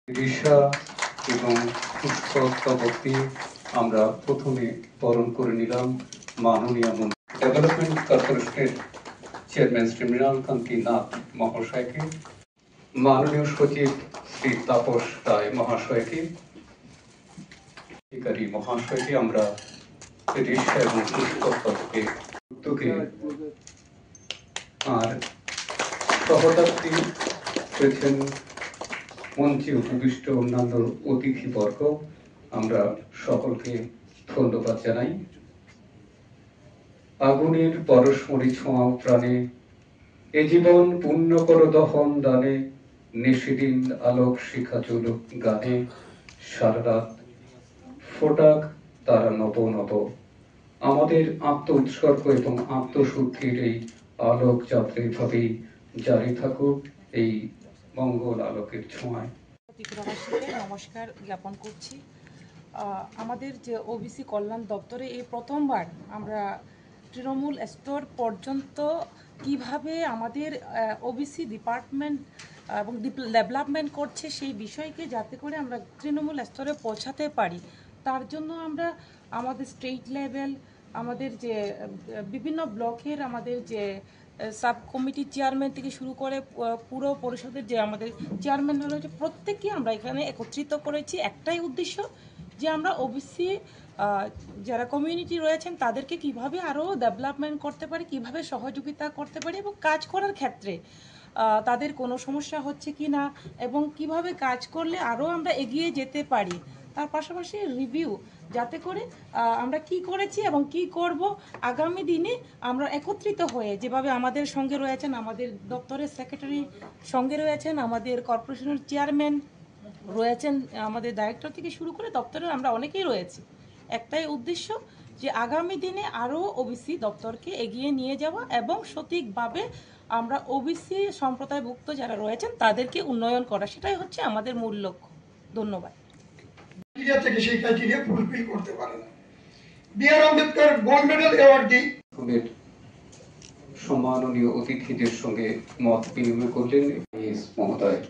রিসা এবং পুষ্পস্তবকটি আমরা প্রথমে বরণ করে নিলাম মাননীয় ডেভেলপমেন্ট কর্পোরেশনের চেয়ারম্যান শ্রী মৃণালকান্তি নাথ মহাশয়কে, মাননীয় সচিব শ্রী তাপস রায় মহাশয়কে, অধিকারী মহাশয়কে আমরা রিসা এবং পুষ্পস্তবকে উদ্যোগে আর সহযাত্রী হয়েছেন মঞ্চে উপবিষ্ট অন্যান্য অতিথিবর্গ, আমরা সকলকে ধন্যবাদ জানাই। আগুনের পরশমণি ছোঁয়া প্রাণে এ জীবন পুণ্য কর দহন দানে, নিশিদিন আলোক শিখা চলুক গানে, সারা রাত ফোটাক তারা নব নব। আমাদের আত্ম উৎসর্গ এবং আত্মশুদ্ধির এই আলোক যাত্রী ভাবেই জারি থাকুক এই মঙ্গল আলোকের ছোঁয়ায়। ত্রিপুরাবাসীকে নমস্কার জ্ঞাপন করছি। আমাদের যে ওবিসি কল্যাণ দপ্তরে এই প্রথমবার আমরা তৃণমূল স্তর পর্যন্ত কিভাবে আমাদের ওবিসি ডিপার্টমেন্ট এবং ডেভেলপমেন্ট করছে সেই বিষয়কে যাতে করে আমরা তৃণমূল স্তরে পৌঁছাতে পারি, তার জন্য আমরা আমাদের স্টেট লেভেল, আমাদের যে বিভিন্ন ব্লকের আমাদের যে সাব কমিটির চেয়ারম্যান থেকে শুরু করে পুরো পরিষদের যে আমাদের চেয়ারম্যান রয়েছে প্রত্যেককে আমরা এখানে একত্রিত করেছি একটাই উদ্দেশ্য, যে আমরা ওবিসি যারা কমিউনিটি রয়েছেন তাদেরকে কিভাবে আরও ডেভেলপমেন্ট করতে পারি, কিভাবে সহযোগিতা করতে পারি এবং কাজ করার ক্ষেত্রে তাদের কোনো সমস্যা হচ্ছে কি না এবং কিভাবে কাজ করলে আরও আমরা এগিয়ে যেতে পারি, তার পাশাপাশি রিভিউ যাতে করে আমরা কি করেছি এবং কি করব আগামী দিনে আমরা একত্রিত হয়ে, যেভাবে আমাদের সঙ্গে রয়েছেন আমাদের দপ্তরের সেক্রেটারি, সঙ্গে রয়েছেন আমাদের কর্পোরেশনের চেয়ারম্যান রয়েছেন, আমাদের ডাইরেক্টর থেকে শুরু করে দপ্তরের আমরা অনেকেই রয়েছি। একটাই উদ্দেশ্য যে আগামী দিনে আরও ওবিসি দপ্তরকে এগিয়ে নিয়ে যাওয়া এবং সঠিকভাবে আমরা ওবিসি সম্প্রদায়ভুক্ত যারা রয়েছেন তাদেরকে উন্নয়ন করা, সেটাই হচ্ছে আমাদের মূল লক্ষ্য। ধন্যবাদ। থেকে সেই ক্রাইটেরিয়া ফুলফিল করতে পারে না। বি.আর. আম্বেদকর গোল্ড মেডেল অ্যাওয়ার্ডী সম্মাননীয় অতিথিদের সঙ্গে মত বিনিময় করলেন মহোদয়।